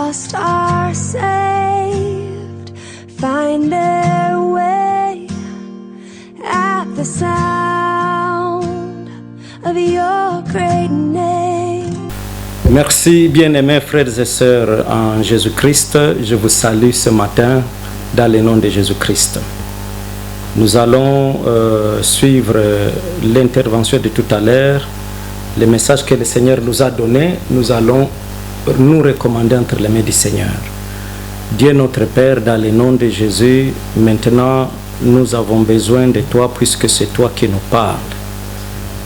lost are saved, find their way at the sound of your great name. Merci bien-aimés frères et sœurs en Jésus-Christ. Je vous salue ce matin dans le nom de Jésus-Christ. Nous allons suivre l'intervention de tout à l'heure, le message que le Seigneur nous a donné. Nous allons nous recommander entre les mains du Seigneur. Dieu notre Père, dans le nom de Jésus, maintenant nous avons besoin de toi puisque c'est toi qui nous parles.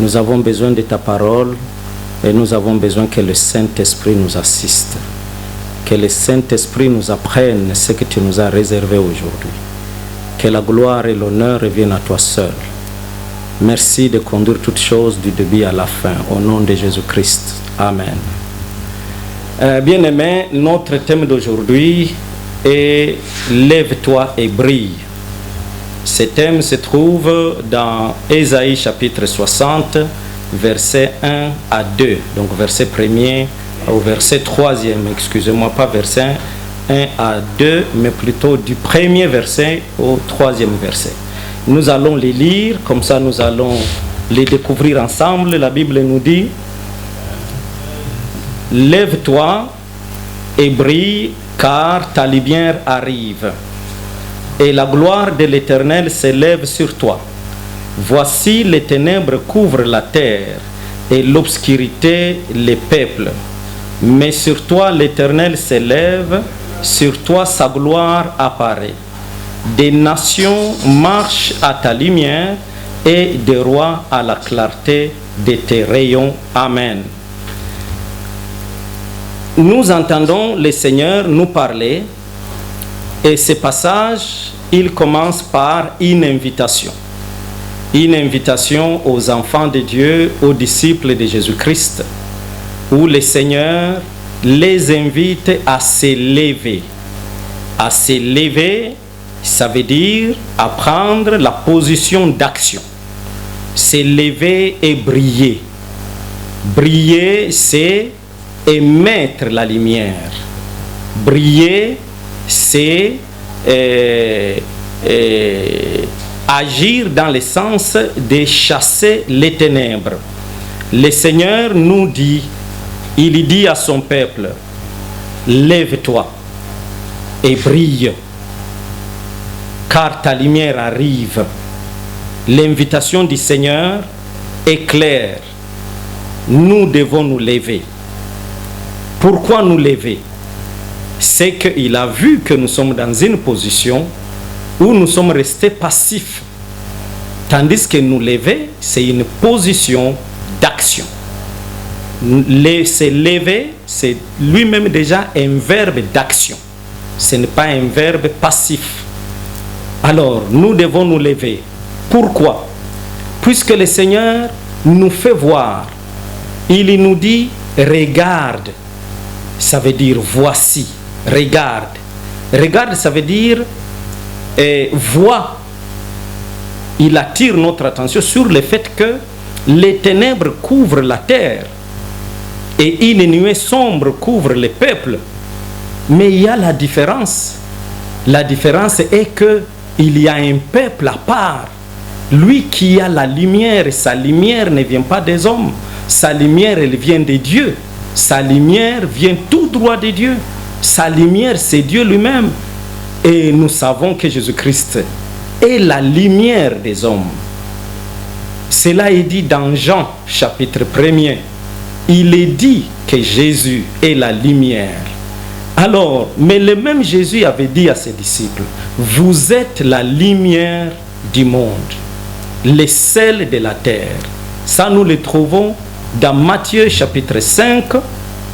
Nous avons besoin de ta parole et nous avons besoin que le Saint-Esprit nous assiste. Que le Saint-Esprit nous apprenne ce que tu nous as réservé aujourd'hui. Que la gloire et l'honneur reviennent à toi seul. Merci de conduire toutes choses du début à la fin. Au nom de Jésus-Christ. Amen. Bien-aimés, notre thème d'aujourd'hui est « Lève-toi et brille ». Ce thème se trouve dans Ésaïe chapitre 60, versets 1 à 2. Donc verset 1er au verset 3e, excusez-moi, pas verset 1 à 2, mais plutôt du premier verset au 3e verset. Nous allons les lire, comme ça nous allons les découvrir ensemble. La Bible nous dit: lève-toi et brille, car ta lumière arrive, et la gloire de l'Éternel s'élève sur toi. Voici les ténèbres couvrent la terre, et l'obscurité les peuples. Mais sur toi l'Éternel s'élève, sur toi sa gloire apparaît. Des nations marchent à ta lumière, et des rois à la clarté de tes rayons. Amen. Nous entendons le Seigneur nous parler, et ce passage, il commence par une invitation. Une invitation aux enfants de Dieu, aux disciples de Jésus-Christ, où le Seigneur les invite à se lever. À se lever, ça veut dire à prendre la position d'action. Se lever et briller. Briller, c'est émettre la lumière. Briller, c'est agir dans le sens de chasser les ténèbres. Le Seigneur nous dit, il dit à son peuple: lève-toi et brille, car ta lumière arrive. L'invitation du Seigneur est claire. Nous devons nous lever. Pourquoi nous lever? C'est qu'il a vu que nous sommes dans une position où nous sommes restés passifs. Tandis que nous lever, c'est une position d'action. Se lever, c'est lui-même déjà un verbe d'action. Ce n'est pas un verbe passif. Alors, nous devons nous lever. Pourquoi? Puisque le Seigneur nous fait voir. Il nous dit: regarde. Ça veut dire voici. Regarde. Regarde, ça veut dire vois. Il attire notre attention sur le fait que les ténèbres couvrent la terre et une nuée sombre couvre les peuples. Mais il y a la différence. La différence est que il y a un peuple à part. Lui qui a la lumière, et sa lumière ne vient pas des hommes. Sa lumière, elle vient de Dieu. Sa lumière vient tout droit de Dieu. Sa lumière, c'est Dieu lui-même. Et nous savons que Jésus-Christ est la lumière des hommes. Cela est dit dans Jean, chapitre 1er. Il est dit que Jésus est la lumière. Alors, mais le même Jésus avait dit à ses disciples: vous êtes la lumière du monde, le sel de la terre. Ça, nous le trouvons dans Matthieu, chapitre 5.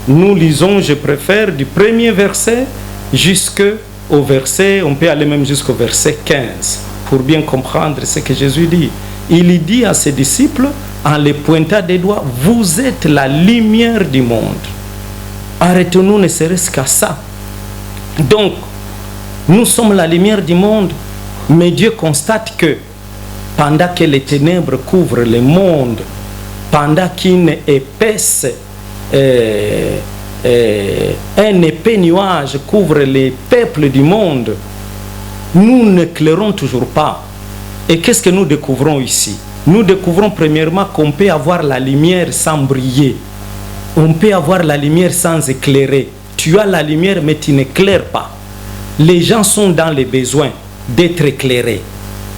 Nous lisons, je préfère, du premier verset jusqu'au verset, on peut aller même jusqu'au verset 15, pour bien comprendre ce que Jésus dit. Il dit à ses disciples, en les pointant des doigts: vous êtes la lumière du monde. Arrêtons-nous ne serait-ce qu'à ça. Donc, nous sommes la lumière du monde, mais Dieu constate que pendant que les ténèbres couvrent le monde, pendant qu'une épaisse un épais nuage couvre les peuples du monde, nous n'éclairons toujours pas. Et qu'est-ce que nous découvrons ici? Nous découvrons premièrement qu'on peut avoir la lumière sans briller. On peut avoir la lumière sans éclairer. Tu as la lumière mais tu n'éclaires pas. Les gens sont dans les besoins d'être éclairés.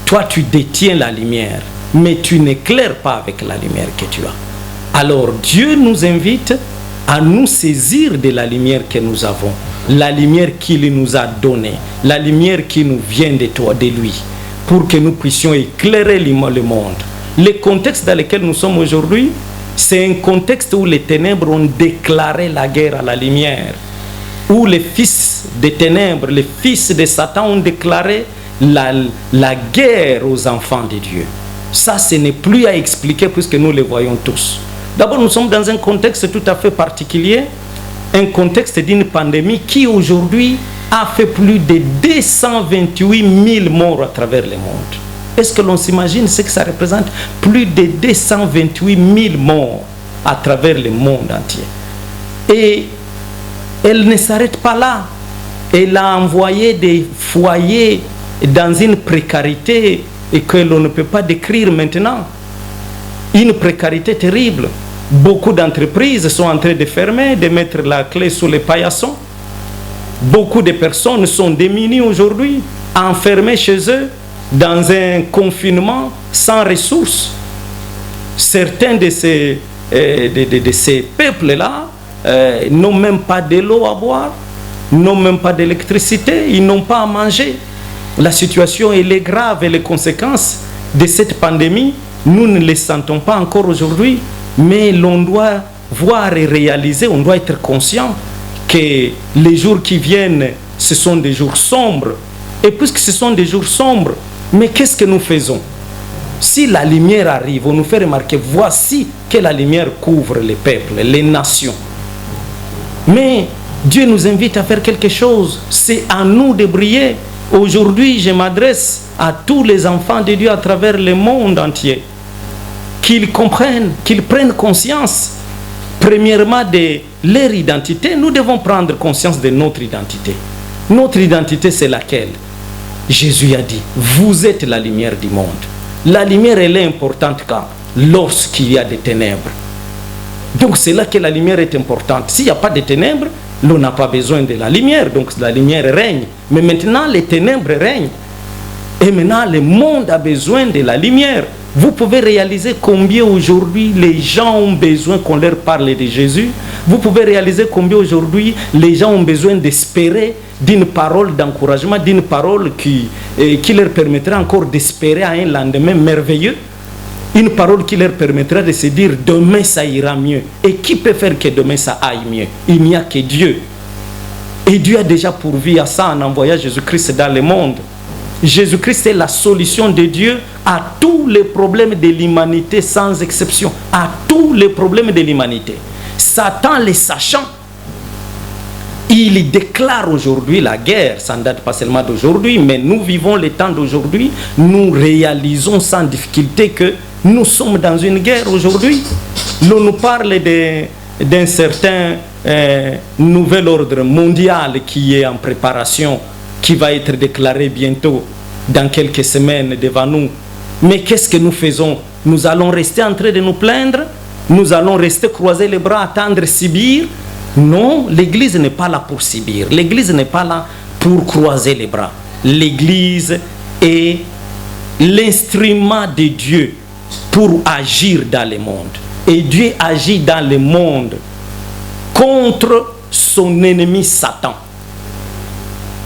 Toi, tu détiens la lumière, mais tu n'éclaires pas avec la lumière que tu as. Alors, Dieu nous invite à nous saisir de la lumière que nous avons, la lumière qu'il nous a donnée, la lumière qui nous vient de toi, de lui, pour que nous puissions éclairer le monde. Le contexte dans lequel nous sommes aujourd'hui, c'est un contexte où les ténèbres ont déclaré la guerre à la lumière, où les fils des ténèbres, les fils de Satan ont déclaré la guerre aux enfants de Dieu. Ça, ce n'est plus à expliquer puisque nous le voyons tous. D'abord, nous sommes dans un contexte tout à fait particulier, un contexte d'une pandémie qui aujourd'hui a fait plus de 228 000 morts à travers le monde. Est-ce que l'on s'imagine ce que ça représente? Plus de 228 000 morts à travers le monde entier. Et elle ne s'arrête pas là. Elle a envoyé des foyers dans une précarité et que l'on ne peut pas décrire maintenant. Une précarité terrible. Beaucoup d'entreprises sont en train de fermer, de mettre la clé sous les paillassons. Beaucoup de personnes sont démunies aujourd'hui, enfermées chez eux, dans un confinement sans ressources. Certains de ces peuples-là n'ont même pas de l'eau à boire, n'ont même pas d'électricité, ils n'ont pas à manger. La situation elle est grave et les conséquences de cette pandémie, nous ne les sentons pas encore aujourd'hui, mais l'on doit voir et réaliser, on doit être conscient que les jours qui viennent, ce sont des jours sombres. Et puisque ce sont des jours sombres, mais qu'est-ce que nous faisons? Si la lumière arrive, on nous fait remarquer, voici que la lumière couvre les peuples, les nations. Mais Dieu nous invite à faire quelque chose, c'est à nous de briller. Aujourd'hui, je m'adresse à tous les enfants de Dieu à travers le monde entier. Qu'ils comprennent, qu'ils prennent conscience, premièrement, de leur identité. Nous devons prendre conscience de notre identité. Notre identité, c'est laquelle? Jésus a dit, vous êtes la lumière du monde. La lumière, elle est importante quand? Lorsqu'il y a des ténèbres. Donc, c'est là que la lumière est importante. S'il n'y a pas de ténèbres, l'on n'a pas besoin de la lumière. Donc, la lumière règne. Mais maintenant, les ténèbres règnent. Et maintenant, le monde a besoin de la lumière. Vous pouvez réaliser combien aujourd'hui les gens ont besoin qu'on leur parle de Jésus. Vous pouvez réaliser combien aujourd'hui les gens ont besoin d'espérer d'une parole d'encouragement, d'une parole qui leur permettra encore d'espérer à un lendemain merveilleux. Une parole qui leur permettra de se dire demain ça ira mieux. Et qui peut faire que demain ça aille mieux? Il n'y a que Dieu. Et Dieu a déjà pourvu à ça en envoyant Jésus-Christ dans le monde. Jésus-Christ est la solution de Dieu à tous les problèmes de l'humanité sans exception. À tous les problèmes de l'humanité. Satan, les sachant, il déclare aujourd'hui la guerre. Ça ne date pas seulement d'aujourd'hui, mais nous vivons les temps d'aujourd'hui. Nous réalisons sans difficulté que nous sommes dans une guerre aujourd'hui. L'on nous parle d'un certain nouvel ordre mondial qui est en préparation, qui va être déclaré bientôt, dans quelques semaines devant nous. Mais qu'est-ce que nous faisons? Nous allons rester en train de nous plaindre? Nous allons rester croiser les bras, attendre subir? Non, l'Église n'est pas là pour subir. L'Église n'est pas là pour croiser les bras. L'Église est l'instrument de Dieu pour agir dans le monde. Et Dieu agit dans le monde contre son ennemi Satan.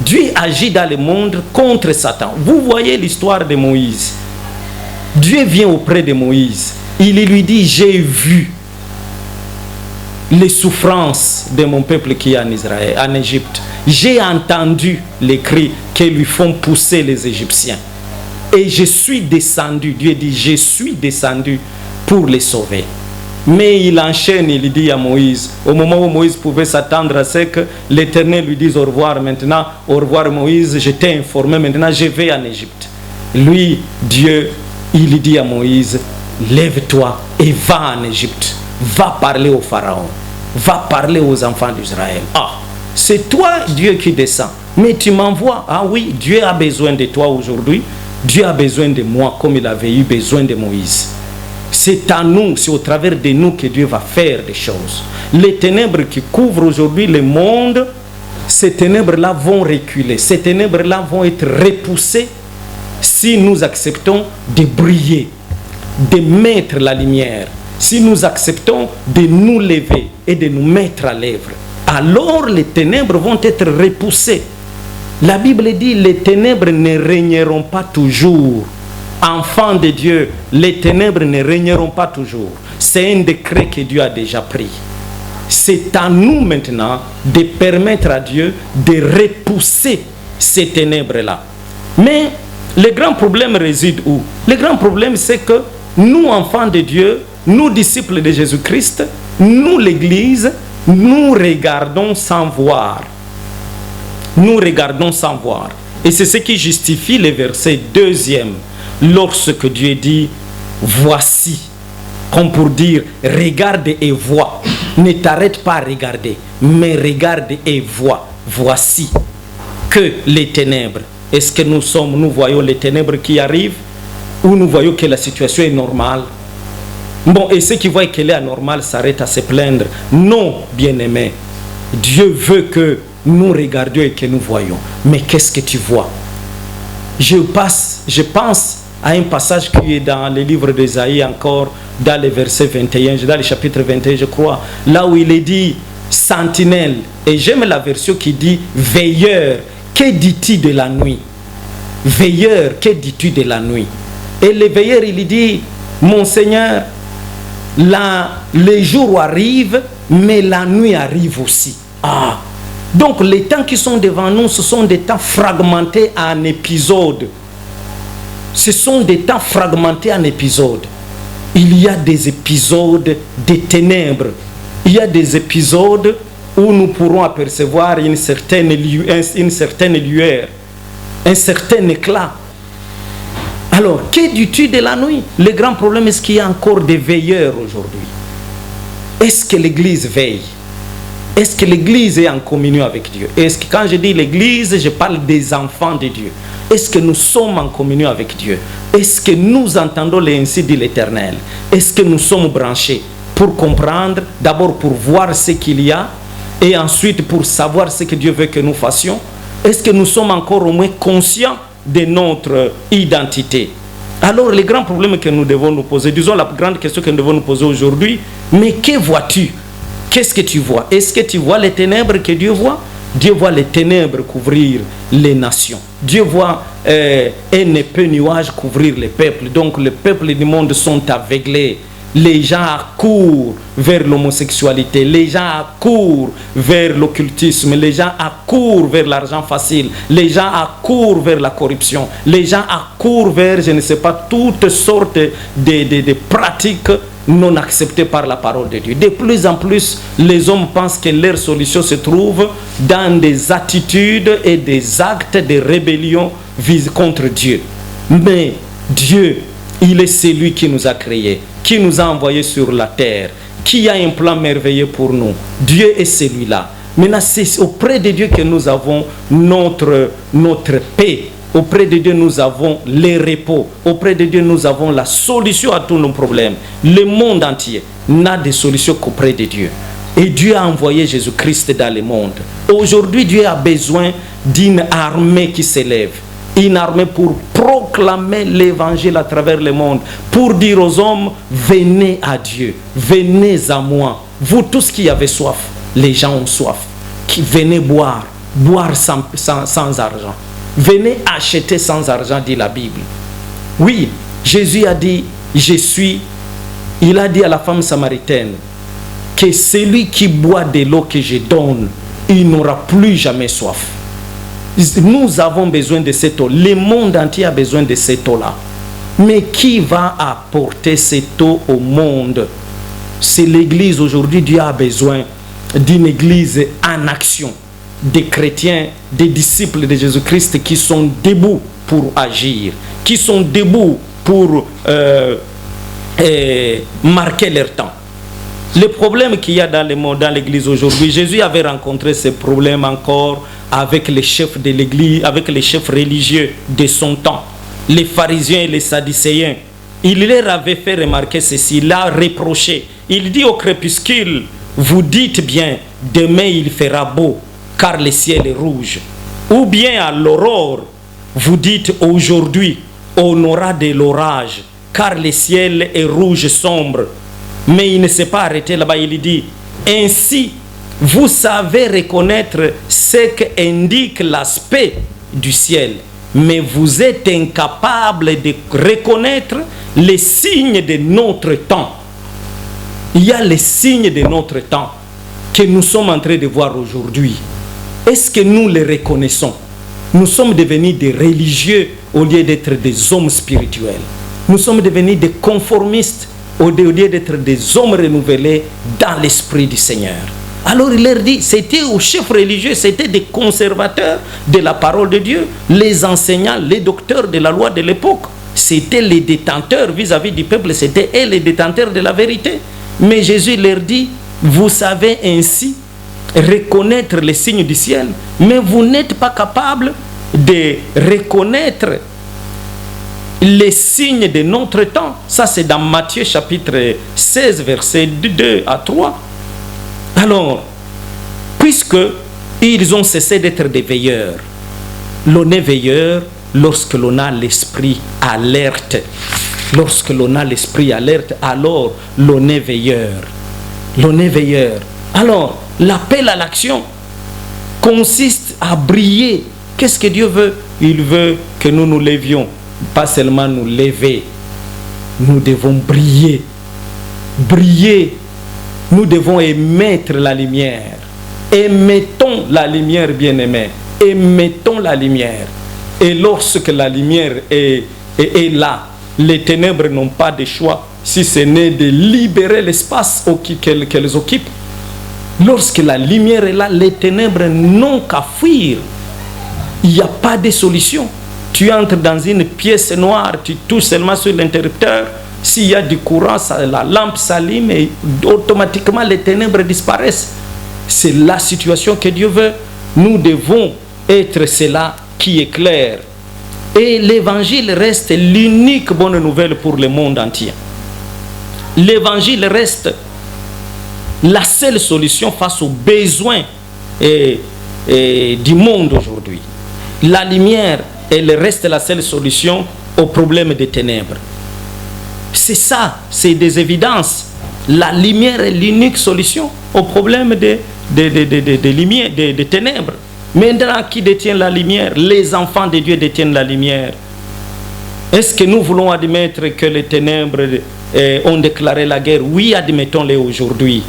Dieu agit dans le monde contre Satan. Vous voyez l'histoire de Moïse. Dieu vient auprès de Moïse. Il lui dit, j'ai vu les souffrances de mon peuple qui est en Israël, en Égypte. J'ai entendu les cris que lui font pousser les Égyptiens. Et je suis descendu. Dieu dit, je suis descendu pour les sauver. Mais il enchaîne, il dit à Moïse, au moment où Moïse pouvait s'attendre à ce que l'Éternel lui dise au revoir maintenant, au revoir Moïse, je t'ai informé, maintenant je vais en Égypte. Lui, Dieu, il dit à Moïse, lève-toi et va en Égypte, va parler au Pharaon. va parler aux enfants d'Israël. Ah, c'est toi Dieu qui descend, mais tu m'envoies. Ah oui, Dieu a besoin de toi aujourd'hui. Dieu a besoin de moi comme il avait eu besoin de Moïse. C'est à nous, c'est au travers de nous que Dieu va faire des choses. Les ténèbres qui couvrent aujourd'hui le monde, ces ténèbres-là vont reculer. Ces ténèbres-là vont être repoussées si nous acceptons de briller, de mettre la lumière. Si nous acceptons de nous lever et de nous mettre à l'œuvre, alors les ténèbres vont être repoussées. La Bible dit, les ténèbres ne régneront pas toujours. Enfants de Dieu, les ténèbres ne régneront pas toujours. C'est un décret que Dieu a déjà pris. C'est à nous maintenant de permettre à Dieu de repousser ces ténèbres-là. Mais le grand problème réside où? Le grand problème, c'est que nous, enfants de Dieu, nous, disciples de Jésus-Christ, nous, l'Église, nous regardons sans voir. Nous regardons sans voir. Et c'est ce qui justifie le verset 2e. Lorsque Dieu dit, voici, comme pour dire, regarde et vois. Ne t'arrête pas à regarder, mais regarde et vois. Voici que les ténèbres. Est-ce que nous voyons les ténèbres qui arrivent, ou nous voyons que la situation est normale? Bon, et ceux qui voient qu'elle est anormale s'arrêtent à se plaindre. Non, bien-aimé, Dieu veut que nous regardions et que nous voyons. Mais qu'est-ce que tu vois? Je pense à un passage qui est dans le livre d'Ésaïe, encore dans le verset 21, dans le chapitre 21, je crois, là où il est dit sentinelle. Et j'aime la version qui dit veilleur. Que dis-tu de la nuit? Veilleur, que dis-tu de la nuit? Et le veilleur, il dit, mon Seigneur, les jours arrivent, mais la nuit arrive aussi. Ah, donc les temps qui sont devant nous, ce sont des temps fragmentés en épisodes. Ce sont des temps fragmentés en épisodes. Il y a des épisodes de ténèbres. Il y a des épisodes où nous pourrons apercevoir une certaine lueur, un certain éclat. Alors, que dis-tu de la nuit? Le grand problème, est-ce qu'il y a encore des veilleurs aujourd'hui? Est-ce que l'Église veille? Est-ce que l'Église est en communion avec Dieu? Est-ce que quand je dis l'Église, je parle des enfants de Dieu? Est-ce que nous sommes en communion avec Dieu? Est-ce que nous entendons ainsi dit l'Éternel? Est-ce que nous sommes branchés pour comprendre, d'abord pour voir ce qu'il y a, et ensuite pour savoir ce que Dieu veut que nous fassions? Est-ce que nous sommes encore au moins conscients de notre identité? Alors le grand problème que nous devons nous poser, disons la grande question que nous devons nous poser aujourd'hui, mais que vois-tu? Qu'est-ce que tu vois? Est-ce que tu vois les ténèbres que Dieu voit? Dieu voit les ténèbres couvrir les nations. Dieu voit un épais nuage couvrir les peuples. Donc les peuples du monde sont aveuglés. Les gens accourent vers l'homosexualité, les gens accourent vers l'occultisme, les gens accourent vers l'argent facile, les gens accourent vers la corruption, les gens accourent vers, je ne sais pas, toutes sortes de pratiques non acceptées par la parole de Dieu. De plus en plus, les hommes pensent que leur solution se trouve dans des attitudes et des actes de rébellion contre Dieu. Mais Dieu, il est celui qui nous a créés, qui nous a envoyés sur la terre, qui a un plan merveilleux pour nous. Dieu est celui-là. Maintenant, c'est auprès de Dieu que nous avons notre paix. Auprès de Dieu, nous avons les repos. Auprès de Dieu, nous avons la solution à tous nos problèmes. Le monde entier n'a de solution qu'auprès de Dieu. Et Dieu a envoyé Jésus-Christ dans le monde. Aujourd'hui, Dieu a besoin d'une armée qui s'élève. Une armée pour proclamer l'évangile à travers le monde. Pour dire aux hommes, venez à Dieu. Venez à moi. Vous tous qui avez soif. Les gens ont soif. Venez boire. Boire sans argent. Venez acheter sans argent, dit la Bible. Oui, Jésus a dit, je suis. Il a dit à la femme samaritaine que celui qui boit de l'eau que je donne, il n'aura plus jamais soif. Nous avons besoin de cette eau. Le monde entier a besoin de cette eau-là. Mais qui va apporter cette eau au monde? C'est l'Église. Aujourd'hui, Dieu a besoin d'une Église en action. Des chrétiens, des disciples de Jésus-Christ qui sont debout pour agir, qui sont debout pour marquer leur temps. Le problème qu'il y a dans le monde, dans l'église aujourd'hui, Jésus avait rencontré ce problème encore avec les chefs de l'église, avec les chefs religieux de son temps, les pharisiens et les sadducéens. Il leur avait fait remarquer ceci, il a reproché. Il dit au crépuscule, vous dites bien, demain il fera beau, car le ciel est rouge. Ou bien à l'aurore, vous dites aujourd'hui, on aura de l'orage, car le ciel est rouge sombre. Mais il ne s'est pas arrêté là-bas, il dit, ainsi, vous savez reconnaître ce qu'indique l'aspect du ciel, mais vous êtes incapable de reconnaître les signes de notre temps. Il y a les signes de notre temps que nous sommes en train de voir aujourd'hui. Est-ce que nous les reconnaissons? Nous sommes devenus des religieux au lieu d'être des hommes spirituels. Nous sommes devenus des conformistes au lieu d'être des hommes renouvelés dans l'esprit du Seigneur. Alors il leur dit, c'était aux chefs religieux, c'était des conservateurs de la parole de Dieu, les enseignants, les docteurs de la loi de l'époque. C'était les détenteurs vis-à-vis du peuple, c'était eux les détenteurs de la vérité. Mais Jésus leur dit, vous savez ainsi reconnaître les signes du ciel, mais vous n'êtes pas capable de reconnaître les signes de notre temps. Ça c'est dans Matthieu chapitre 16 versets 2 à 3. Alors, puisque ils ont cessé d'être des veilleurs, l'on est veilleur lorsque l'on a l'esprit alerte. Lorsque l'on a l'esprit alerte, alors l'on est veilleur. L'on est veilleur. Alors, l'appel à l'action consiste à briller. Qu'est-ce que Dieu veut? Il veut que nous nous levions. Pas seulement nous lever. Nous devons briller. Briller. Nous devons émettre la lumière. Émettons la lumière, bien-aimés. Émettons la lumière. Et lorsque la lumière est là, les ténèbres n'ont pas de choix si ce n'est de libérer l'espace qu'elles occupent. Lorsque la lumière est là, les ténèbres n'ont qu'à fuir. Il n'y a pas de solution. Tu entres dans une pièce noire, tu touches seulement sur l'interrupteur. S'il y a du courant, la lampe s'allume et automatiquement les ténèbres disparaissent. C'est la situation que Dieu veut. Nous devons être cela qui éclaire. Et l'évangile reste l'unique bonne nouvelle pour le monde entier. L'évangile reste la seule solution face aux besoins du monde aujourd'hui. La lumière, elle reste la seule solution aux problèmes des ténèbres. C'est ça, c'est des évidences. La lumière est l'unique solution aux problèmes des ténèbres. Maintenant, qui détient la lumière? Les enfants de Dieu détiennent la lumière. Est-ce que nous voulons admettre que les ténèbres ont déclaré la guerre? Oui, admettons-les aujourd'hui.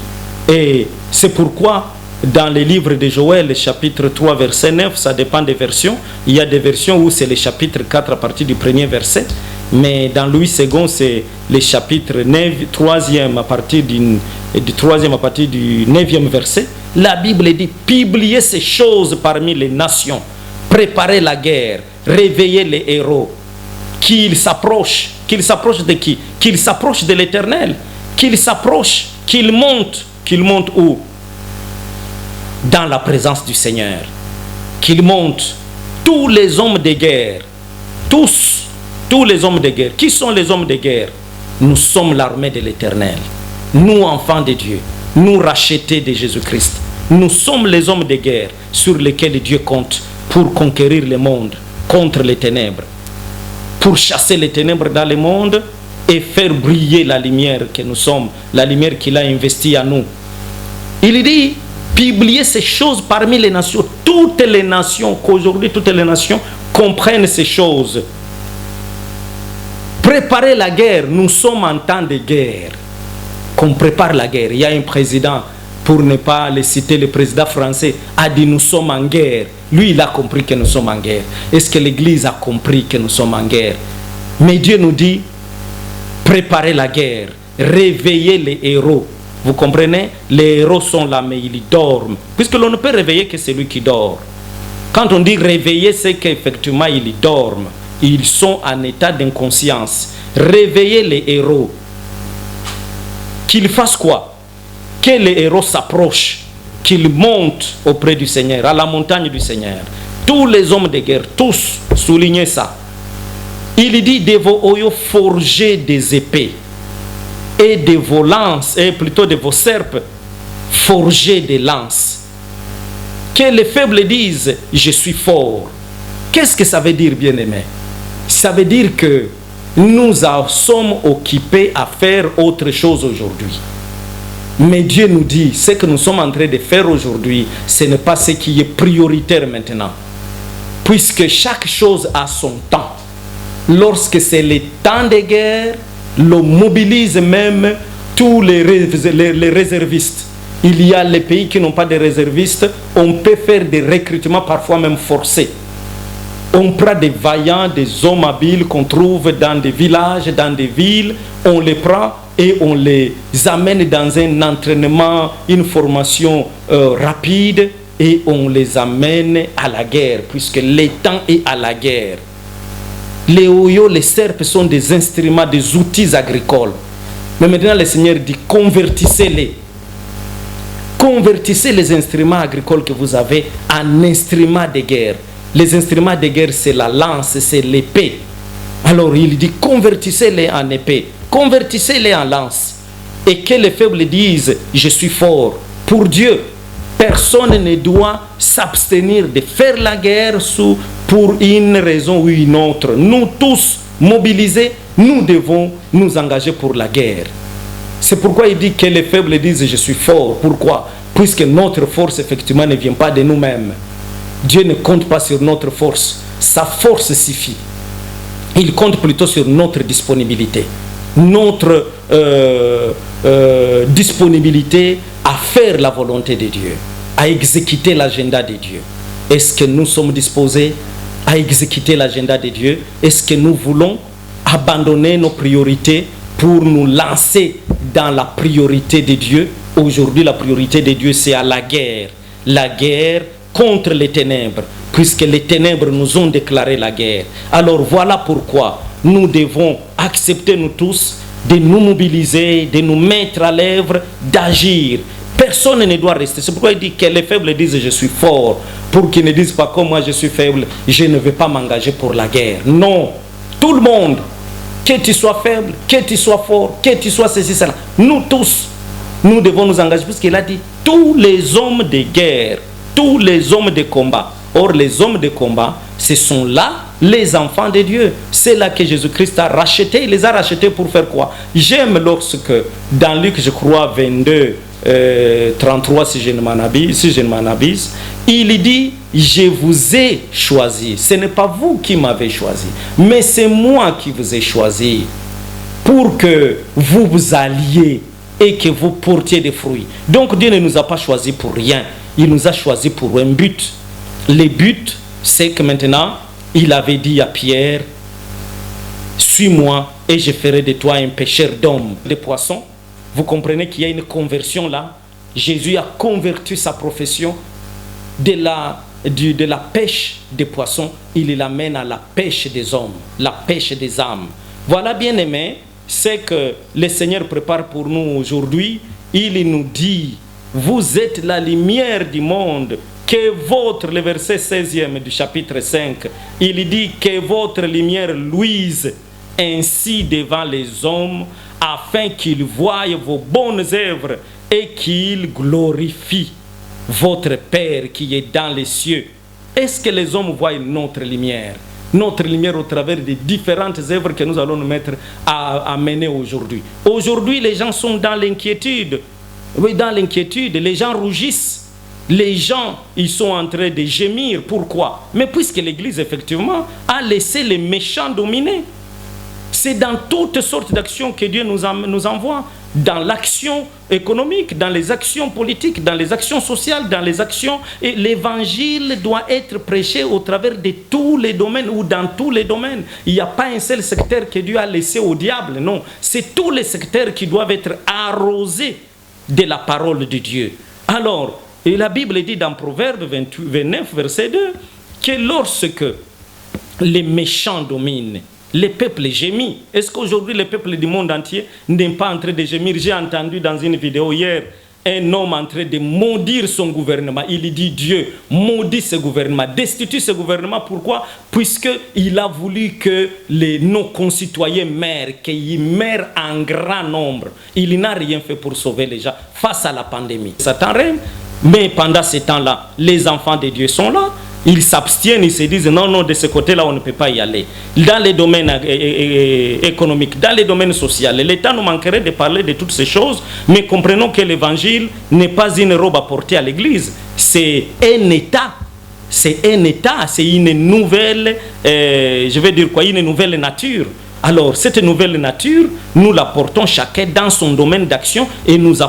Et c'est pourquoi, dans le livre de Joël, chapitre 3, verset 9, ça dépend des versions. Il y a des versions où c'est le chapitre 4 à partir du premier verset. Mais dans Louis II, c'est le chapitre 9, 3e à partir du 9e verset. La Bible dit, publiez ces choses parmi les nations, préparez la guerre, réveillez les héros, qu'ils s'approchent de qui? Qu'ils s'approchent de l'Éternel, qu'ils s'approchent, qu'ils montent où? Dans la présence du Seigneur, qu'ils montent, tous les hommes de guerre, tous les hommes de guerre. Qui sont les hommes de guerre? Nous sommes l'armée de l'Éternel, nous enfants de Dieu, nous rachetés de Jésus-Christ. Nous sommes les hommes de guerre sur lesquels Dieu compte pour conquérir le monde contre les ténèbres, pour chasser les ténèbres dans le monde et faire briller la lumière que nous sommes, la lumière qu'il a investie en nous. Il dit, publiez ces choses parmi les nations, toutes les nations, qu'aujourd'hui toutes les nations comprennent ces choses. Préparez la guerre, nous sommes en temps de guerre. Qu'on prépare la guerre. Il y a un président, pour ne pas le citer, le président français a dit nous sommes en guerre. Lui, il a compris que nous sommes en guerre. Est-ce que l'Église a compris que nous sommes en guerre? Mais Dieu nous dit, préparez la guerre, réveillez les héros. Vous comprenez? Les héros sont là, mais ils dorment. Puisque l'on ne peut réveiller que celui qui dort. Quand on dit réveiller, c'est qu'effectivement, ils dorment. Ils sont en état d'inconscience. Réveillez les héros. Qu'ils fassent quoi? que les héros s'approchent, qu'ils montent auprès du Seigneur, à la montagne du Seigneur. Tous les hommes de guerre, tous, soulignez ça. Il dit de vos oyaux forger des épées et de vos lances, et plutôt de vos serpes, forger des lances. Que les faibles disent, je suis fort. Qu'est-ce que ça veut dire, bien-aimé? Ça veut dire que nous sommes occupés à faire autre chose aujourd'hui. Mais Dieu nous dit, ce que nous sommes en train de faire aujourd'hui, ce n'est pas ce qui est prioritaire maintenant. Puisque chaque chose a son temps. Lorsque c'est le temps de guerre, l'on mobilise même tous les réservistes. Il y a les pays qui n'ont pas de réservistes, on peut faire des recrutements parfois même forcés. On prend des vaillants, des hommes habiles qu'on trouve dans des villages, dans des villes, on les prend et on les amène dans un entraînement, une formation rapide et on les amène à la guerre, puisque le temps est à la guerre. Les oyaux, les serpes sont des instruments, des outils agricoles. Mais maintenant le Seigneur dit, convertissez-les. Convertissez les instruments agricoles que vous avez en instruments de guerre. Les instruments de guerre, c'est la lance, c'est l'épée. Alors il dit, convertissez-les en épée, convertissez-les en lance. Et que les faibles disent, je suis fort. Pour Dieu, personne ne doit s'abstenir de faire la guerre pour une raison ou une autre. Nous tous, mobilisés, nous devons nous engager pour la guerre. C'est pourquoi il dit que les faibles disent, je suis fort. Pourquoi? Puisque notre force, effectivement, ne vient pas de nous-mêmes. Dieu ne compte pas sur notre force. Sa force suffit. Il compte plutôt sur notre disponibilité. Notre disponibilité à faire la volonté de Dieu, à exécuter l'agenda de Dieu. Est-ce que nous sommes disposés à exécuter l'agenda de Dieu? Est-ce que nous voulons abandonner nos priorités pour nous lancer dans la priorité de Dieu? Aujourd'hui, la priorité de Dieu, c'est à la guerre. La guerre contre les ténèbres, puisque les ténèbres nous ont déclaré la guerre. Alors voilà pourquoi nous devons accepter, nous tous, de nous mobiliser, de nous mettre à l'œuvre, d'agir. Personne ne doit rester. C'est pourquoi il dit que les faibles disent je suis fort, pour qu'ils ne disent pas comme moi je suis faible, je ne vais pas m'engager pour la guerre. Non, tout le monde, que tu sois faible, que tu sois fort, que tu sois ceci, cela, nous tous, nous devons nous engager, puisqu'il a dit tous les hommes de guerre, tous les hommes de combat. Or, les hommes de combat, ce sont là les enfants de Dieu. C'est là que Jésus-Christ a racheté. Il les a rachetés pour faire quoi? J'aime lorsque, dans Luc, je crois, 22, 33, si je ne m'en abuse, il dit, je vous ai choisi. Ce n'est pas vous qui m'avez choisi, mais c'est moi qui vous ai choisi pour que vous vous alliez et que vous portiez des fruits. Donc, Dieu ne nous a pas choisis pour rien. Il nous a choisis pour un but. Le but, c'est que maintenant, il avait dit à Pierre, suis-moi et je ferai de toi un pêcheur d'hommes, de poissons. Vous comprenez qu'il y a une conversion là. Jésus a converti sa profession de la pêche des poissons. Il l'amène à la pêche des hommes, la pêche des âmes. Voilà, bien aimé, c'est que le Seigneur prépare pour nous aujourd'hui. Il nous dit, vous êtes la lumière du monde, que votre, le verset 16e du chapitre 5, il dit que votre lumière luise ainsi devant les hommes, afin qu'ils voient vos bonnes œuvres et qu'ils glorifient votre Père qui est dans les cieux. Est-ce que les hommes voient notre lumière? Notre lumière au travers des différentes œuvres que nous allons nous mettre à mener aujourd'hui. Aujourd'hui, les gens sont dans l'inquiétude. Oui, dans l'inquiétude, les gens rougissent. Les gens, ils sont en train de gémir. Pourquoi? Mais puisque l'Église, effectivement, a laissé les méchants dominer. C'est dans toutes sortes d'actions que Dieu nous envoie. Dans l'action économique, dans les actions politiques, dans les actions sociales, dans les actions... Et l'évangile doit être prêché au travers de tous les domaines ou dans tous les domaines. Il n'y a pas un seul secteur que Dieu a laissé au diable, non. C'est tous les secteurs qui doivent être arrosés de la parole de Dieu. Alors, et la Bible dit dans Proverbe 29, verset 2, que lorsque les méchants dominent, les peuples gémissent. Est-ce qu'aujourd'hui, les peuples du monde entier n'est pas en train de gémir? J'ai entendu dans une vidéo hier un homme en train de maudire son gouvernement. Il dit Dieu maudit ce gouvernement, destitue ce gouvernement. Pourquoi? Puisqu'il a voulu que nos concitoyens meurent, qu'ils meurent en grand nombre. Il n'a rien fait pour sauver les gens face à la pandémie. Satan règne, mais pendant ce temps-là, les enfants de Dieu sont là. Ils s'abstiennent, ils se disent non, non, de ce côté-là, on ne peut pas y aller. Dans les domaines économiques, dans les domaines sociaux, l'État nous manquerait de parler de toutes ces choses, mais comprenons que l'évangile n'est pas une robe à porter à l'église. C'est un État. C'est un État, c'est une nouvelle, je vais dire quoi, une nouvelle nature. Alors, cette nouvelle nature, nous la portons chacun dans son domaine d'action et nous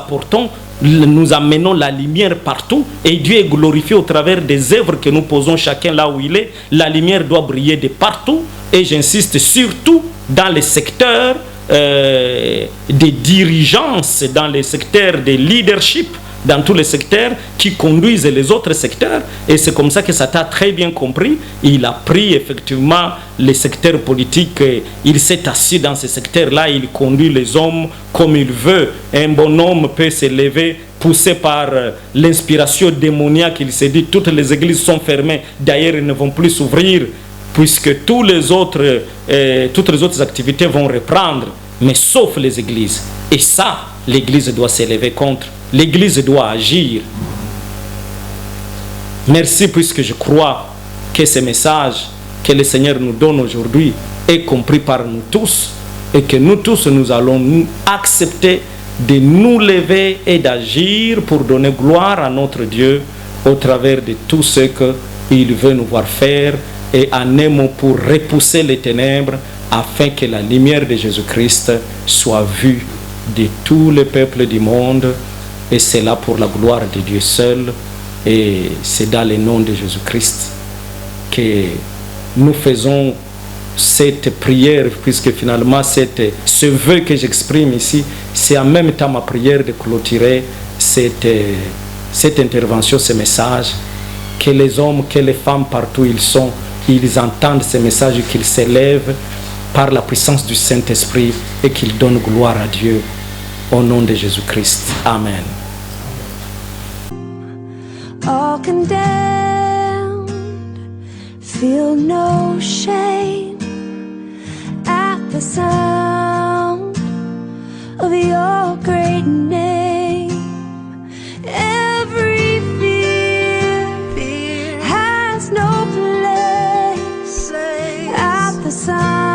amenons la lumière partout et Dieu est glorifié au travers des œuvres que nous posons chacun là où il est. La lumière doit briller de partout et j'insiste surtout dans les secteurs des dirigences, dans les secteurs de leadership, dans tous les secteurs qui conduisent les autres secteurs. Et c'est comme ça que Satan a très bien compris. Il a pris effectivement les secteurs politiques, il s'est assis dans ces secteurs-là, il conduit les hommes comme il veut. Un bon homme peut se lever, poussé par l'inspiration démoniaque, il s'est dit toutes les églises sont fermées, d'ailleurs elles ne vont plus s'ouvrir, puisque toutes les autres activités vont reprendre, mais sauf les églises. Et ça, l'église doit s'élever contre. L'église doit agir. Merci, puisque je crois que ce message que le Seigneur nous donne aujourd'hui est compris par nous tous et que nous tous, nous allons accepter de nous lever et d'agir pour donner gloire à notre Dieu au travers de tout ce qu'il veut nous voir faire et en un mot pour repousser les ténèbres afin que la lumière de Jésus-Christ soit vue de tous les peuples du monde. Et c'est là pour la gloire de Dieu seul. Et c'est dans le nom de Jésus-Christ que nous faisons cette prière, puisque finalement ce vœu que j'exprime ici, c'est en même temps ma prière de clôturer cette intervention, ce message, que les hommes, que les femmes partout ils sont, ils entendent ce message, qu'ils s'élèvent par la puissance du Saint-Esprit et qu'ils donnent gloire à Dieu. Au nom de Jésus-Christ. Amen. All condemned, feel no shame at the sound of your great name. Every fear has no place at the sound